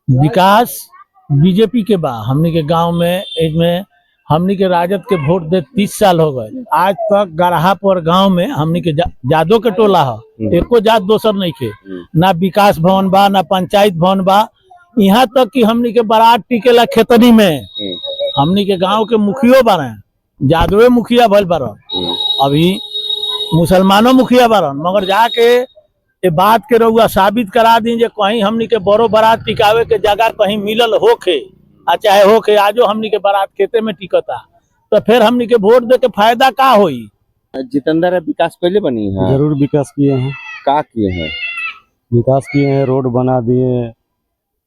विकास BJP के बा। हमनी के गांव में इसमें हमनी के राजद के वोट दे 30 साल हो गए। आज तक गराहा पर गांव में हमनी के जादो के टोला है, एको जात दोसर नहीं के। ना विकास भवन बा, ना पंचायत भवन बा। यहाँ तक कि हमनी के बारात टिकेला खेतनी में। हमनी के गांव के मुखियो बारे, जादवे मुखिया भल बारन, अभी मुसलमानों मुखिया बारन, मगर जाके ये बात के रउआ साबित करा दी जे कहीं हमनी के बड़ो बारात टिकावे के जगह कहीं मिलल होखे, चाहे होखे आजो हमनी के बारात खेते में टिकता, तो फिर हमनी के वोट दे के फायदा का होई। जितेंद्र विकास पहले बनी है? जरूर विकास किए हैं। का किए हैं? विकास किए हैं, रोड बना दिए,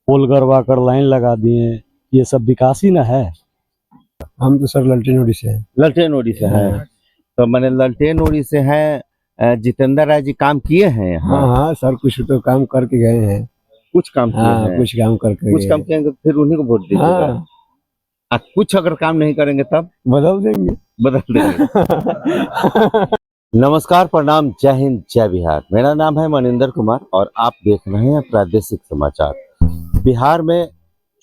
पोल गड़वा कर लाइन लगा दिए, ये सब विकास ही ना है। हम तो सर ललटेन ओडी से हैं। ललटेन ओडी से हैं, तो मैंने ललटेन ओडी से हैं। जितेंद्र राय जी काम किए हैं? हाँ सर, कुछ तो काम करके गए हैं। कुछ काम किए हैं? कुछ काम करके कुछ काम किए, फिर उन्हीं को वोट दीजिएगा। कुछ अगर काम नहीं करेंगे तब बदल देंगे। नमस्कार, प्रणाम, जय हिंद, जय बिहार। मेरा नाम है मनिंदर कुमार और आप देख रहे हैं प्रादेशिक समाचार। बिहार में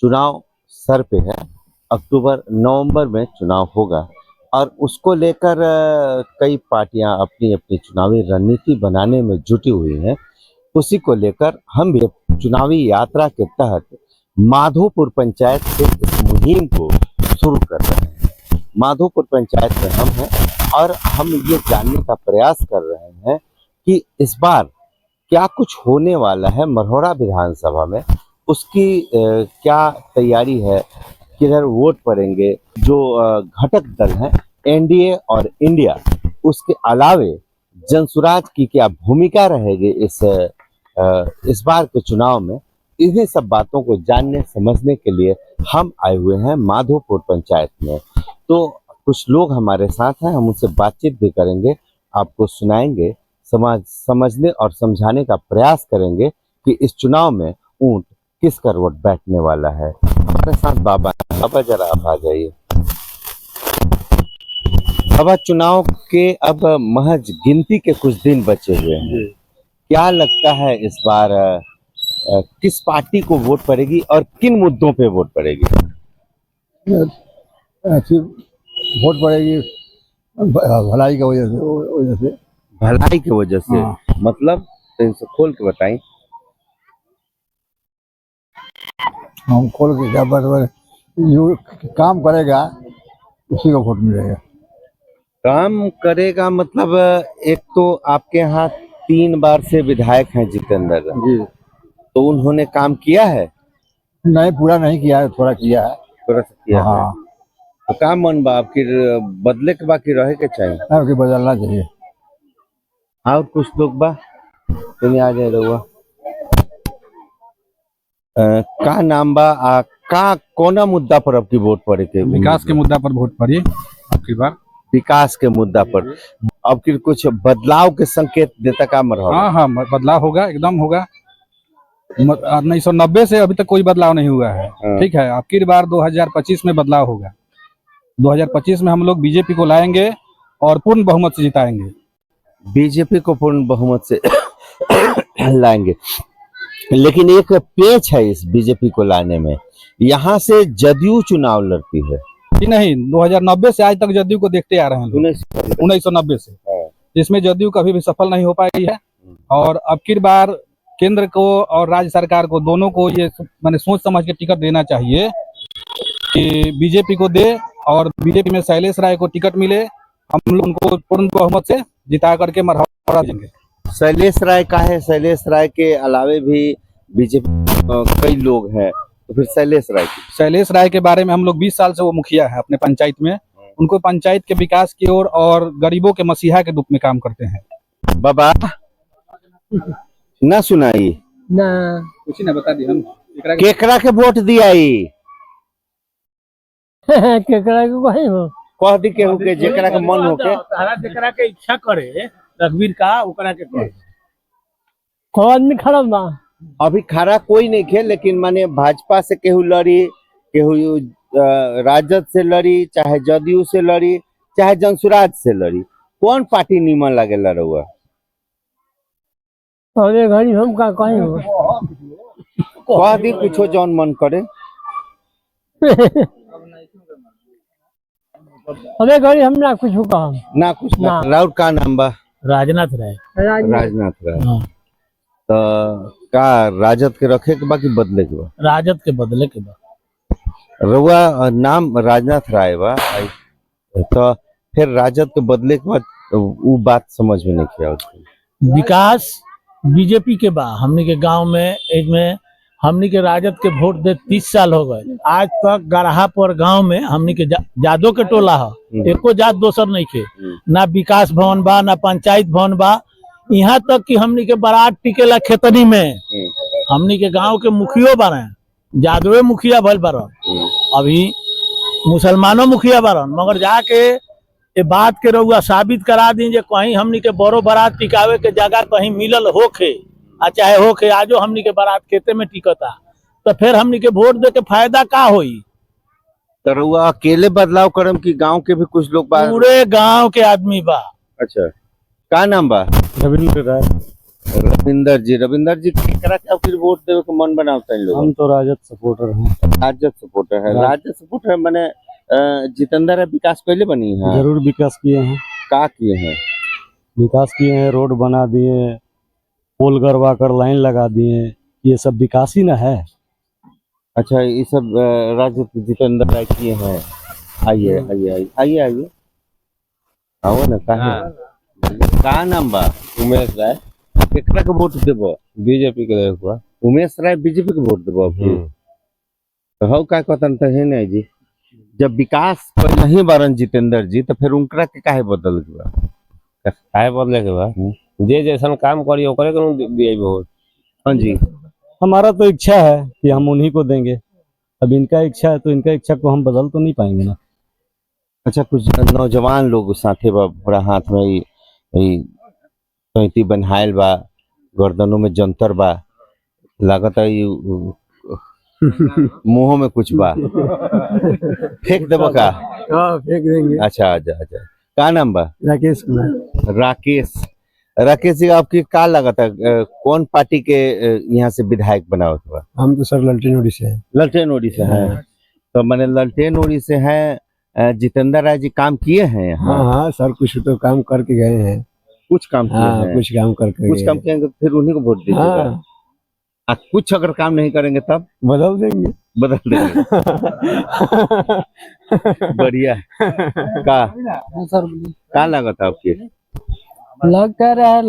चुनाव सर पे है। अक्टूबर नवंबर में चुनाव होगा और उसको लेकर कई पार्टियां अपनी अपनी चुनावी रणनीति बनाने में जुटी हुई हैं। उसी को लेकर हम भी चुनावी यात्रा के तहत माधोपुर पंचायत से इस मुहिम को शुरू कर रहे हैं। माधोपुर पंचायत में हम हैं और हम ये जानने का प्रयास कर रहे हैं कि इस बार क्या कुछ होने वाला है मरहोरा विधानसभा में, उसकी क्या तैयारी है, किधर वोट पड़ेंगे। जो घटक दल हैं एनडीए और इंडिया, उसके अलावे जनसुराज की क्या भूमिका रहेगी इस बार के चुनाव में, इन्हीं सब बातों को जानने समझने के लिए हम आए हुए हैं माधोपुर पंचायत में। तो कुछ लोग हमारे साथ हैं, हम उनसे बातचीत भी करेंगे, आपको सुनाएंगे, समझने और समझाने का प्रयास करेंगे कि इस चुनाव में ऊंट किस करवट बैठने वाला है। हमारे साथ बाबा हैं। बाबा जरा आप आ जाइए। बाबा, चुनाव के अब महज गिनती के कुछ दिन बचे हुए हैं, क्या लगता है इस बार किस पार्टी को वोट पड़ेगी और किन मुद्दों पे वोट पड़ेगी? वोट पड़ेगी भलाई की वजह से। भलाई की वजह से? मतलब इनसे खोल के बताएं। हम खोल के क्या बात, जो काम करेगा उसी को वोट मिलेगा। काम करेगा मतलब एक तो आपके यहाँ 3 बार से विधायक हैं जितेंद्र जी, तो उन्होंने काम किया है? नहीं, पूरा नहीं किया है, थोड़ा किया है। थोड़ा सा किया है। तो काम मन बा फिर बदले के बाकी रहे के चाहिए, बदलना चाहिए। और कुछ लोग बा तुम्हें आ जाए रहुआ का नाम बा का कोना मुद्दा पर आपकी वोट पड़े के? विकास के मुद्दा पर वोट पड़ी आपकी बार। विकास के मुद्दा पर अब फिर कुछ बदलाव के संकेत देता का मरहरा? हाँ, बदलाव होगा, एकदम होगा। 1990 से अभी तक कोई बदलाव नहीं हुआ है। ठीक है, आपकी बार 2025 में बदलाव होगा। 2025 में हम लोग बीजेपी को लाएंगे और पूर्ण बहुमत से जिताएंगे। बीजेपी को पूर्ण बहुमत से लाएंगे, लेकिन एक पेच है इस बीजेपी को लाने में। यहाँ से जदयू चुनाव लड़ती है कि नहीं? 2090 से आज तक जदयू को देखते आ रहे हैं, 1990 से, जिसमें जदयू कभी भी सफल नहीं हो पाई है। और अब की बार केंद्र को और राज्य सरकार को दोनों को ये मैंने सोच समझ के टिकट देना चाहिए कि बीजेपी को दे और बीजेपी में शैलेश राय को टिकट मिले, हम लोग उनको पूर्ण बहुमत से जिता करके मरहरा देंगे। शैलेश राय का है? शैलेश राय के अलावे भी बीजेपी कई लोग हैं, तो फिर शैलेश राय के बारे में हम लोग 20 साल से वो मुखिया है अपने पंचायत में। उनको पंचायत के विकास की ओर और गरीबों के मसीहा के रूप में काम करते हैं। बाबा ना सुनाई ना कुछ ना बता दी। हम केकरा के वोट दिया केकरा के कहीं हो कह दी के जेकरा के मन हो के, सारा जेकरा के इच्छा करे रघुवीर का ओकरा के कहे। कौन आदमी खड़ा बा? अभी खड़ा कोई नहीं खे, लेकिन माने भाजपा से केहू लड़ी, केहू राजद से लड़ी, चाहे जदयू से लड़ी, चाहे जनसुराज से लड़ी। कौन पार्टी नीमन लगे लड़ुआ? घड़ी हम का कहीं हो कह दी कुछो जौन मन करे। अबे गई हम ना कुछ कहा ना कुछ ना। राउर का नाम बा? राजनाथ राय। राजनाथ राय। हाँ, तो का राजद के रखे के बा कि बदले के बा? राजद के बदले के बाद रउआ नाम राजनाथ राय बा, तो फिर राजद के बदले के बाद वो बात समझ में नहीं किया उसको। विकास बीजेपी के बा हमनी के गांव में इसमें हमनी के राजद के वोट दे 30 साल हो गए। आज तक गराहा पर गांव में हमनी के जादो के टोला है, एको जात दोसर नहीं के। ना विकास भवन बा, ना पंचायत भवन बा। यहाँ तक कि हमनी के बारात टिकेला खेतनी में हमनी के गांव के मुखियो बारे, जादवे मुखिया भल बारन, अभी मुसलमानों मुखिया बारन। मगर जाके ये बात के रउआ साबित करा दी जे कहीं हमनी के बड़ो बारात टिकावे के जगह कहीं मिलल होखे, चाहे होखे आजो हमनी के बारात खेते में टिकता, तो फिर हमनी के वोट दे के फायदा का होई? तो रउआ अकेले बदलाव करम कि गांव के भी कुछ लोग बा? पूरे गांव के आदमी बा। अच्छा, का नाम बा? रविंद्र राय। रविंदर जी केकरा के फिर वोट देवे के मन बनावता इन लोग? हम तो राजद सपोर्टर हैं। राजद सपोर्टर है। राजद सपोर्टर माने जितेंद्र विकास पहले बनी है? जरूर विकास किए हैं। का किए हैं? विकास किए हैं, रोड बना दिए, पोल गड़वा कर लाइन लगा दिए, ये सब विकास ही ना है। अच्छा, ये सब राजद जितेंद्र राय किए हैं। आइए आइए आइए आइए आइए, आओ ना। का नाम बा? उमेश राय। केकरा के वोट देबो? बीजेपी के देखो। उमेश राय बीजेपी के वोट देबो अभी? तो हौ का कहतन तो है नहीं जी, जब विकास पर नहीं बारन जितेंद्र जी, तो फिर उनकरा के काहे बदल गया? काहे बदले के बा? जे जैसन काम करी ओकरे के दिए वोट। हाँ जी, हमारा तो इच्छा है कि हम उन्हीं को देंगे। अब इनका इच्छा है तो इनका इच्छा को हम बदल तो नहीं पाएंगे ना। अच्छा, कुछ नौजवान लोग साथे बा, बड़ा हाथ में तैती बन्हाइल बा, गर्दनों में जंतर बा, लागत है मुंहों में कुछ बा। फेंक देबो का? हाँ फेंक देंगे। अच्छा अच्छा अच्छा, का नाम बा? राकेश कुमार। राकेश जी, आपकी का लागत है कौन पार्टी के यहाँ से विधायक बनावत बा? हम तो सर ललटेन ओडी से हैं। ललटेन ओडी से हैं। तो मैंने ललटेन ओडी से हैं। जितेंद्र राय जी काम किए हैं यहाँ? हाँ हाँ सर, कुछ तो काम करके गए हैं। कुछ काम किए हाँ, हैं? कुछ काम करके कुछ गए काम हैं। किएंगे तो फिर उन्हीं को वोट दीजिएगा। हाँ, कुछ अगर काम नहीं करेंगे तब बदल देंगे। बदल देंगे। बढ़िया। का सर का लागत है आपकी? लग कह रहा है,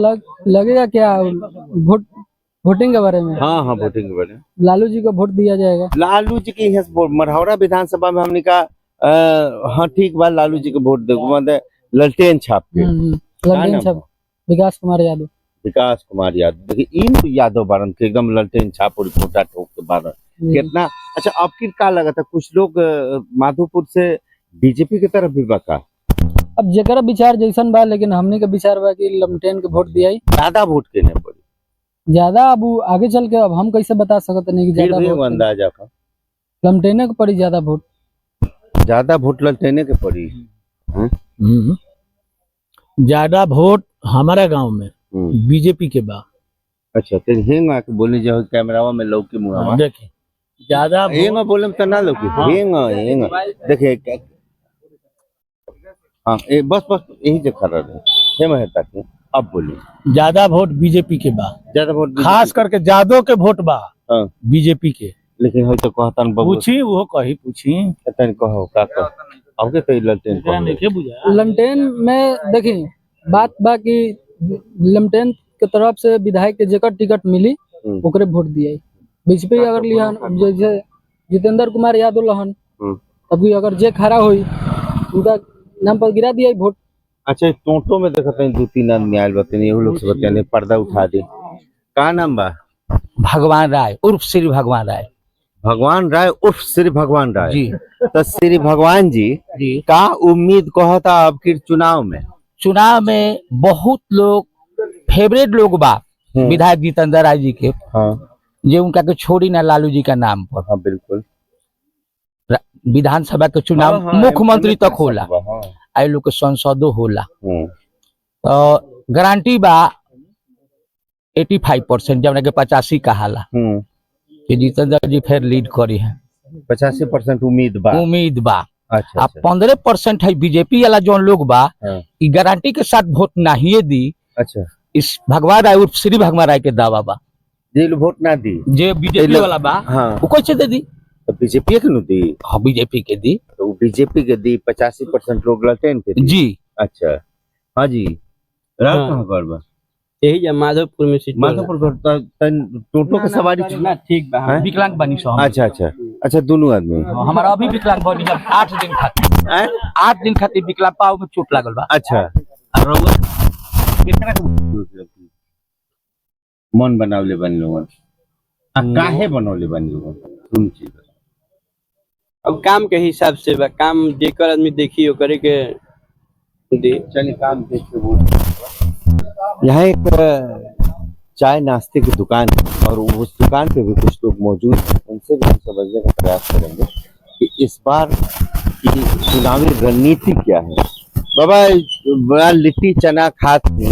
लगेगा क्या वोटिंग के बारे में? हाँ हाँ, वोटिंग के बारे में लालू जी को वोट दिया जाएगा। लालू जी की मढ़ौरा विधानसभा में हमने कहा हाँ ठीक बा, लालू जी को वोट देगा, मतलब ललटेन छाप के। ललटेन छाप, विकास कुमार यादव। विकास कुमार यादव, देखिए इन यादव बारन के एकदम ललटेन छाप और फोटा ठोक के बारन कितना। अच्छा, आपकी का लगा था कुछ लोग माधोपुर से बीजेपी की तरफ भी बका? अब जेकरा विचार जैसन बा, लेकिन हमने के विचार बा कि लमटेन के वोट दिया ज्यादा वोट के नहीं पड़ी ज्यादा। अब आगे चल के अब हम कैसे बता सकते नहीं कि ज्यादा वोट अंदाजा का लमटेने के पड़ी ज्यादा वोट। ज्यादा वोट ललटेने के पड़ी। ज्यादा वोट हमारे गांव में बीजेपी के बा। अच्छा, तो हेंग आके बोलने जाओ कैमरावा में लौकी मुहावा। देखिए ज्यादा हेंग बोले तो ना लौकी। हेंग देखिए। हाँ, बस यही से खड़ा रहे मैं ताकि अब बोलिए। ज्यादा वोट बीजेपी के बा, ज्यादा वोट खास करके जादव के वोट बा बीजेपी के। लेकिन हो तो कहतन पूछी वो कही पूछी कहतन कहो का कहो अब के तो ललटेन नहीं बुझा। लमटेन में देखिए बात बा कि लमटेन के तरफ से विधायक के जेकर टिकट मिली ओकरे वोट दिया। बीजेपी अगर लिया जैसे जितेंद्र कुमार यादव लहन, तभी अगर जे खड़ा हुई उनका नाम पर गिरा दिया वोट। अच्छा, टोटो में देखते हैं 2-3 आदमी आयल बताने, ये लोग से बताने पर्दा उठा दे। का नाम बा? भगवान राय उर्फ श्री भगवान राय। भगवान राय उर्फ श्री भगवान राय जी। तो श्री भगवान जी का उम्मीद कहता आपकी चुनाव में? बहुत लोग फेवरेट लोग बा विधायक जितेंद्र राय जी के। हाँ, जे उनका के छोड़ी ना लालू जी का नाम पर। हाँ बिल्कुल। विधानसभा के चुनाव मुख्यमंत्री तक होला, आई लोग के संसदों होला, तो गारंटी बा 85% जब के 85 कहाला। कि जितेंद्र जी फिर लीड करी है। 85% उम्मीद बा। उम्मीद बा। अच्छा, अब 15% है बीजेपी वाला जो लोग बा हाँ। ई गारंटी के साथ वोट नहीं दी। अच्छा, इस भगवान राय उर्फ श्री भगवान राय के दावा बा जे लोग वोट ना दी जे बीजेपी वाला बा हाँ वो कैसे दे दी? तो बीजेपी के नु दी, हाँ बीजेपी के दी तो बीजेपी के दी 85% लोग लटेन के दी। जी। अच्छा हाँ जी, रात हाँ। कहाँ कर बा? यही जब माधोपुर में सीट माधोपुर घर टोटो के सवारी ना ठीक बा। हैं? विकलांग बनी सो हम। अच्छा अच्छा अच्छा, दोनों आदमी। हमारा अभी विकलांग बनी जब 8 दिन खातिर हैं? 8 दिन खातिर विकलांग पाव में चोट लागल बा। अच्छा, और रउआ कितना के मन बनावले बन लोगन आ काहे बनवले बन लोगन सुन चीज अब काम के हिसाब से बा, काम जेकर आदमी देखी करे के दे। चलिए काम देख के बोल। यहाँ एक चाय नाश्ते की दुकान है और उस दुकान पे भी कुछ लोग मौजूद हैं, उनसे भी हम समझने का प्रयास करेंगे कि इस बार की चुनावी रणनीति क्या है। बाबा बड़ा लिट्टी चना खात में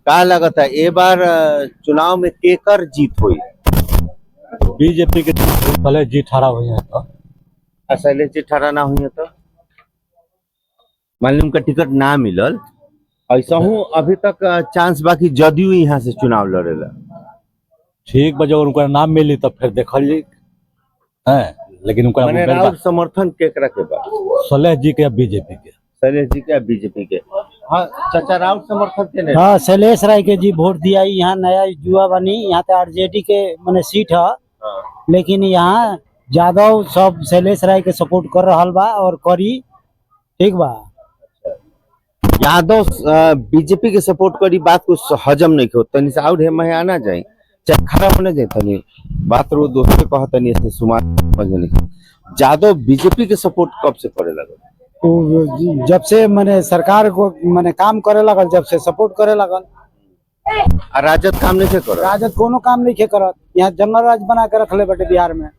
का लगता है ए बार चुनाव में केकर जीत हुई? बीजेपी के पहले जी ठहरा हुई है तो शैलेश जी ठहरा ना हुई है तो मान ली उनका टिकट ना मिलल, ऐसा हूँ अभी तक चांस बाकी जदयू यहाँ से चुनाव लड़ेला। ठीक बजे और उनका नाम मिली तो फिर देखल जी है, लेकिन उनका मैंने राउर समर्थन केकरा के बा? शैलेश जी के बीजेपी के। शैलेश जी के बीजेपी के। हाँ चाचा, राउर समर्थन के नहीं? हाँ शैलेश राय के जी वोट दिया। यहाँ नया युवा बनी, यहाँ तो आरजेडी के मैंने सीट है, लेकिन यहाँ यादव सब शैलेश राय के सपोर्ट कर रहा बा और करी ठीक बा। यादव बीजेपी के सपोर्ट करी, बात कुछ हजम नहीं हो तनी से और है आना जाए चाहे खराब होने जाए तनी बात रो दोस्तों कहा तनी ऐसे सुमार समझ में नहीं। यादव बीजेपी के सपोर्ट कब से करे लगा? तो जब से मैंने सरकार को मैंने काम करे लगल, जब से सपोर्ट करे लगल। राजद काम नहीं करे? राजद कोनो काम नहीं खे करत, यहाँ जंगल राज बना के रखले बटे बिहार में।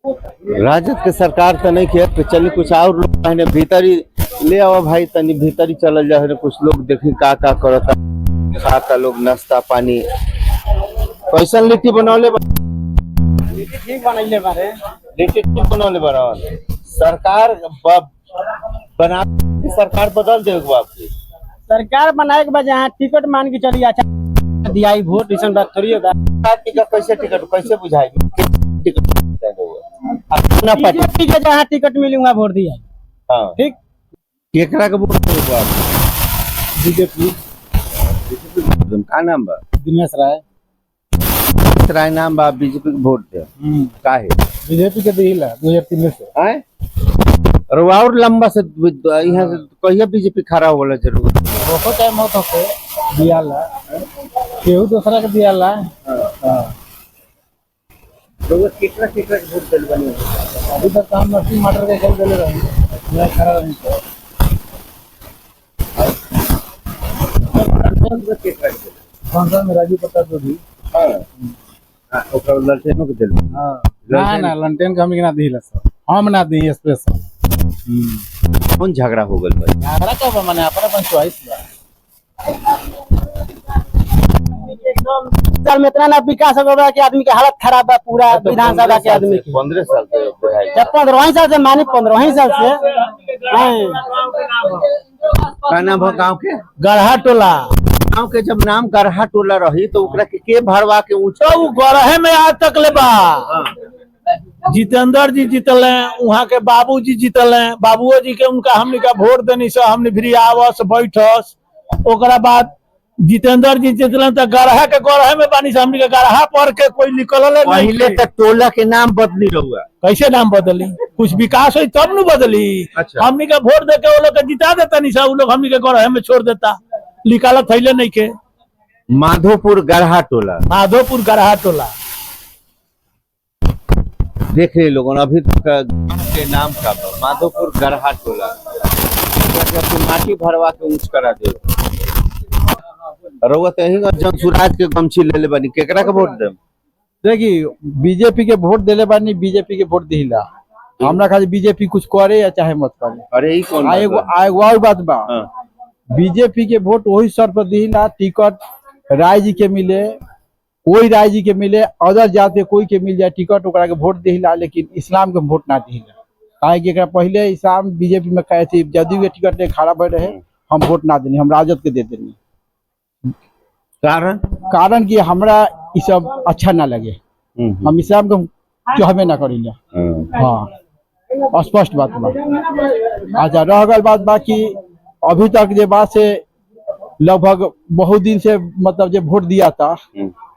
राजद के सरकार तो नहीं किया तो चलिए कुछ और लोग कहने भीतर ही ले आओ भाई, तनी भीतर ही चल जाए। कुछ लोग देखी का करता, खाता लोग नाश्ता पानी। कैसन लिट्टी बनौले? लिट्टी ठीक बनैले बारे, लिट्टी ठीक बनौले बना। सरकार बना सरकार बदल दे आपकी सरकार बनाए के बाद यहाँ टिकट मान के चलिए अच्छा दिया वोट, ऐसा बात थोड़ी होगा। टिकट कैसे बुझाई? बीजेपी के जहाँ टिकट मिली वहाँ वोट दिया। हाँ ठीक, केकरा के वोट देबो आप? बीजेपी। का नाम बा? दिनेश राय। राय नाम बा, बीजेपी के वोट दे काहे? बीजेपी के दिला 2003 से हैं? और लंबा से यहाँ से कहिया बीजेपी खड़ा होला जरूर बहुत टाइम होता है दियाला केहू दूसरा के दियाला। लोग केकरा केकरा के वोट देल बनी? अभी तक काम मछली मटर के खेल देले रही मैं खड़ा रही तो केकरा के? कौन में राजू प्रताप जो भी। हां ओकरा ललटेनो के देल। हां ना लंटेन का हम ना दिला सब, हम ना दी स्पेशल। कौन झगड़ा हो गल भाई? झगड़ा का माने अपना चॉइस बा। एकदम साल में इतना ना विकास हो गया कि आदमी के हालत खराब बा पूरा विधानसभा के आदमी की। 15 साल से जब 15 साल से माने 15 साल से का नाम है गांव के? गढ़ा टोला। गांव के जब नाम गढ़ा टोला रही तो ओकरा के भरवा के ऊंचा तो गढ़े में आज तक ले बा। जितेंद्र जी जीतल हैं, वहाँ के बाबू जी जीतल हैं, बाबुओ जी के उनका हमने का वोट देनी से हमने भी आवस बैठस। ओकरा बाद जितेंद्र जी जीतल तो गढ़े में बानी से हमने के गढ़ा पर के कोई निकल पहले तक टोला के नाम बदली रहुआ। कैसे नाम बदली? कुछ विकास हो तब न बदली। अच्छा। हमने का वोट दे के वो लोग जिता देता नहीं सा, वो लोग हमने के गढ़े में छोड़ देता, निकाला थैले नहीं के। माधोपुर गढ़ा टोला। माधोपुर गढ़ा टोला देख रहे लोगों अभी तक के नाम का माधोपुर गढ़ा टोला माटी भरवा के ऊंच करा दे रउआ जनसुराज के गमछी ले ले बनी केकरा के वोट दे? देखी बीजेपी के वोट देले बानी, बीजेपी के वोट दिला हमरा खाली बीजेपी कुछ करे या चाहे मत करे। अरे ई कौन एगो और बात बा, बीजेपी के वोट वही शर्त पर दिला टिकट राय जी के मिले, कोई राय जी के मिले, अदर जाते कोई के मिल जाए टिकट ओकरा के वोट दिला, लेकिन इस्लाम के वोट ना दिला। काहे कि एकरा पहले इस्लाम बीजेपी में कहे थे जदयू के टिकट ले खड़ा बैठ रहे, हम वोट ना देनी, हम राजद के दे देनी। कारण कि हमरा ई सब अच्छा ना लगे, हम इस्लाम के चाहबे ना करेंगे। हाँ, स्पष्ट बात बा। अच्छा, रह गल बात बाकी अभी तक जे बात से लगभग बहुत दिन से मतलब जो वोट दिया था,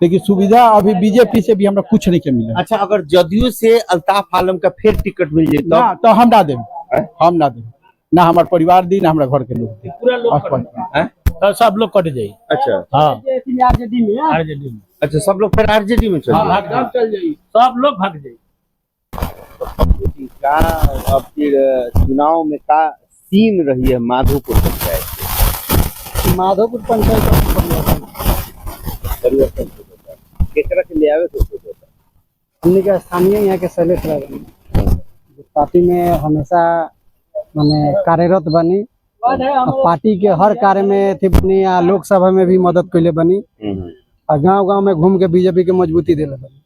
लेकिन सुविधा अभी बीजेपी से भी हमरा कुछ नहीं के मिला। अच्छा, अगर जदयू से अल्ताफ आलम का फिर टिकट मिल जाए तो हम ना दें, हम ना दें, ना हमारे परिवार दी, ना हमारे घर के लोग दी, पूरा लोग सब लोग कट जाये। अच्छा हाँ, आरजेडी में अच्छा, सब लोग फिर आरजेडी में चल जाइए, सब लोग भाग जाइए। का अब फिर चुनाव में का सीन रही है माधोपुर पंचायत? माधोपुर पंचायत परिवर्तन केकरा के ले आवे तो हमने का स्थानीय यहाँ के शैलेश राय पार्टी में हमेशा माने कार्यरत बनी, पार्टी के हर कार्य में थी बनी, लोकसभा में भी मदद कैले बनी, और गांव-गांव में घूम के बीजेपी के मजबूती दिले बनी।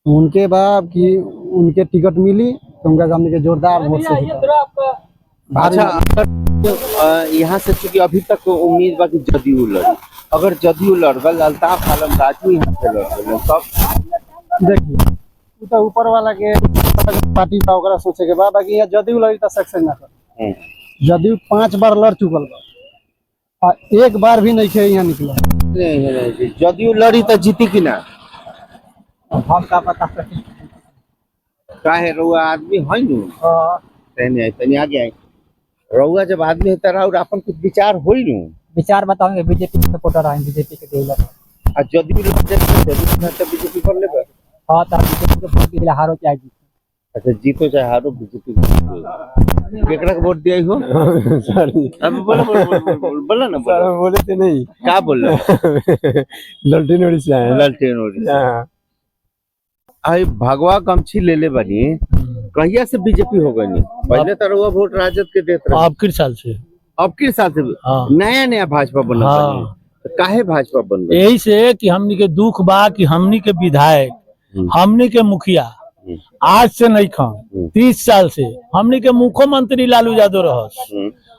उनके बाद कि उनके टिकट मिली तो उनका हमने के जोरदार वोट से। अच्छा, यहाँ से चूंकि अभी तक उम्मीद बा कि जदयू लड़ी, अगर जदयू लड़बल अल्ताफ आलम राजू यहाँ से लड़बल सब देखिए तो ऊपर वाला के पार्टी का ओकरा सोचे के बाद, बाकी यहाँ जदयू लड़ी तो सक्सेस ना कर। जदयू 5 बार लड़ चुकल बा, एक बार भी नहीं खे यहाँ निकला। जदयू लड़ी तो जीती कि ना? हम का पता काहे रउआ आदमी है नु, तनी आगे आई। रउआ जब आदमी है तरह और अपन कुछ विचार होई नु, विचार बताओगे बीजेपी के सपोर्टर हैं, बीजेपी के देला आ जदयू तो बीजेपी कर लेबे। हां, त बीजेपी के वोट दिला हारो चाहे जीत। अच्छा, जीतो चाहे हारो बीजेपी केकरा के वोट दिया हो? सॉरी, अब बोलो ना, सर बोले थे नहीं, क्या बोल रहे? ललटेन ओडिशा है, ललटेन ओडिशा। आई भगवा गमछी ले ले बनी, कहिया से बीजेपी हो गई? पहले तो रउआ वोट राजद के देते रहे। अब किस साल से हाँ। नया भाजपा बना। हाँ। तो काहे भाजपा बन गई? यही से कि हमनी के दुख बा कि हमनी के विधायक, हमनी के मुखिया आज से नहीं खा 30 साल से हमनी के मुख्यमंत्री लालू यादव रहस,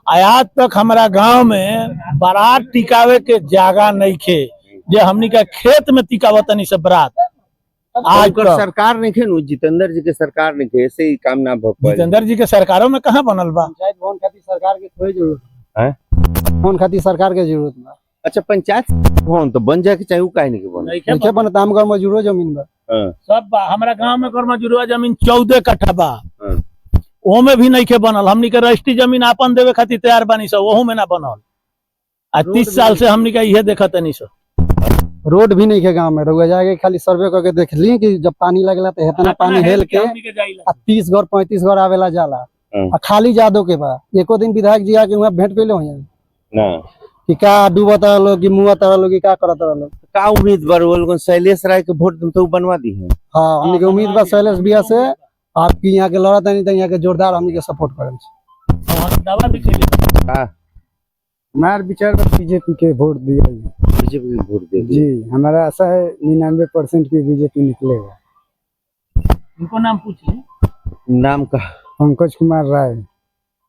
आज तक हमारा गांव में बारात टिकावे के जगह नहीं खे, जे हमनी का खेत में टिकावत नहीं सब बारात। आज सरकार नहीं खे, जितेंद्र जी के सरकार नहीं खे, ऐसे ही काम ना भग पाए। जितेंद्र जी के सरकारों में कहाँ बनल बा? पंचायत भवन खातिर सरकार के थोड़ी जरूरत है, भवन खातिर सरकार के जरूरत बा। अच्छा, पंचायत भवन तो बन जाए के चाहे काहे नहीं के बन? नहीं बन, ताम घर मजूरो जमीन बा सब बा। हमारा गांव में कर मजूरवा जमीन 14 कट्ठा बा, वो में भी नहीं के बनल। हमनी के रजिस्ट्री जमीन आपन देवे खातिर तैयार बानी सब, वहू में ना बनल। आज 30 साल से हमनी का इहे देखत नहीं सब। रोड भी नहीं के गांव में, रउआ जाके खाली सर्वे करके देख ली कि जब पानी लगला तो इतना पानी हेल के 30 घर 35 घर आवेला जाला, खाली जादो के बा। एको दिन विधायक जी आके वहां भेंट कैले हो ना कि का डूबत रहलो कि मुआत रहलो कि का करत रहलो। का उम्मीद बर बोल शैलेश राय के वोट तुम तो बनवा दी है? हां, हमनी के उम्मीद बा शैलेश बिया से आपकी यहाँ के लड़त नहीं तो यहाँ के जोरदार हमनी के सपोर्ट करल छी। दावा भी खेले हां, हमार विचार में बीजेपी के वोट दिया बीजेपी के वोट दे जी। हमारा आशा है 99% की बीजेपी निकलेगा। उनको नाम पूछिए। नाम का? पंकज कुमार राय।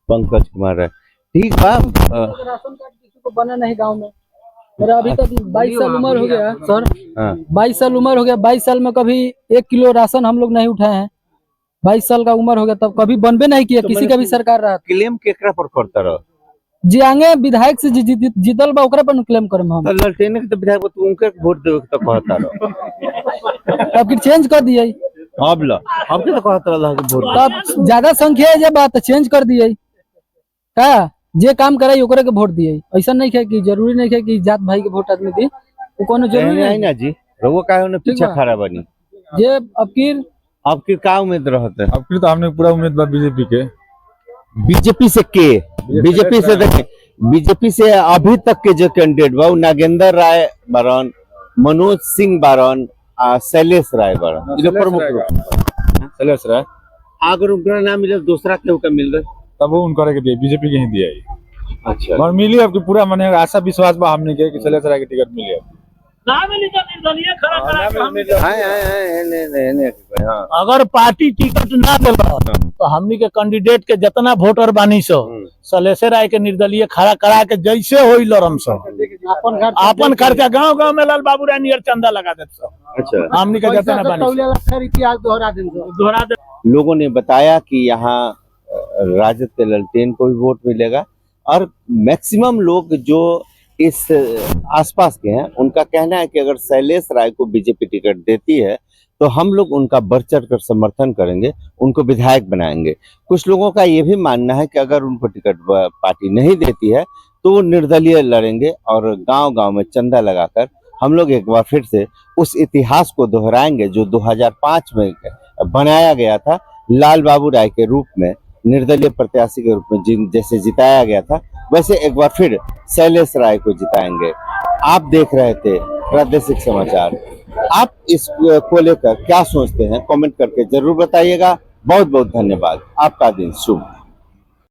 पंकज कुमार राय, ठीक बा। राशन कार्ड किसी को बना नहीं गांव में। मेरा अभी तक 22 साल उम्र हो गया सर। 22 साल उम्र हो गया, 22 साल में कभी 1 किलो राशन हम लोग नहीं उठाए हैं। 22 साल का उम्र हो गया तब कभी बनबे नहीं किया, किसी का भी सरकार रहा। क्लेम केकरा पर करता रहो? जी आगे विधायक से जीतल बा ओकरा पर क्लेम करम हम। तो ललटेन के तो विधायक तो उनके वोट देवे तो कहता रहो। अब फिर चेंज कर दिए। अब के तो कहता रहा कि वोट तब ज्यादा संख्या है, जब बात चेंज कर दिए का जे काम करे ओकरे के वोट दिए। ऐसा नहीं है कि जरूरी नहीं है कि जात भाई के वोट आदमी दी, वो कोनो जरूरी नहीं ना जी। रउआ काहे ने पीछे खड़ा बनी? जे अब की का उम्मीद रहत है? अब तो हमने पूरा उम्मीद बा बीजेपी के। बीजेपी से के? बीजेपी से देखे, बीजेपी से अभी तक के जो कैंडिडेट बा नागेंद्र राय बारन, मनोज सिंह बारन, शैलेश राय बारन, ये प्रमुख रूप। शैलेश राय अगर उनका नाम मिले दूसरा केहू का मिल गए तब वो उनका के दिए, बीजेपी के ही दिया है। अच्छा, और मिली अब पूरा मने आशा विश्वास बा हमने के कि शैलेश राय के टिकट मिले। निर्दलीय खड़ा करा के हाँ अगर पार्टी टिकट ना देला तो हमनी के कैंडिडेट के जितना वोटर बानी सो सलेसे राय के निर्दलीय खड़ा करा के जैसे होई लड़म सो अपन खर्चा गांव में लाल बाबू राय नियर चंदा लगा देत सो। अच्छा, हमनी के जितना बानी इतिहास दोहरा दे। लोगों ने बताया कि यहाँ राजद के ललटेन को भी वोट मिलेगा और मैक्सिमम लोग जो इस आसपास के हैं उनका कहना है कि अगर शैलेश राय को बीजेपी टिकट देती है तो हम लोग उनका बढ़ चढ़ कर समर्थन करेंगे, उनको विधायक बनाएंगे। कुछ लोगों का ये भी मानना है कि अगर उनको टिकट पार्टी नहीं देती है तो वो निर्दलीय लड़ेंगे और गांव-गांव में चंदा लगाकर हम लोग एक बार फिर से उस इतिहास को दोहराएंगे जो 2005 में बनाया गया था, लाल बाबू राय के रूप में निर्दलीय प्रत्याशी के रूप में जैसे जिताया गया था वैसे एक बार फिर शैलेश राय को जिताएंगे। आप देख रहे थे प्रादेशिक समाचार। आप इस को लेकर क्या सोचते हैं कमेंट करके जरूर बताइएगा। बहुत बहुत धन्यवाद। आपका दिन शुभ।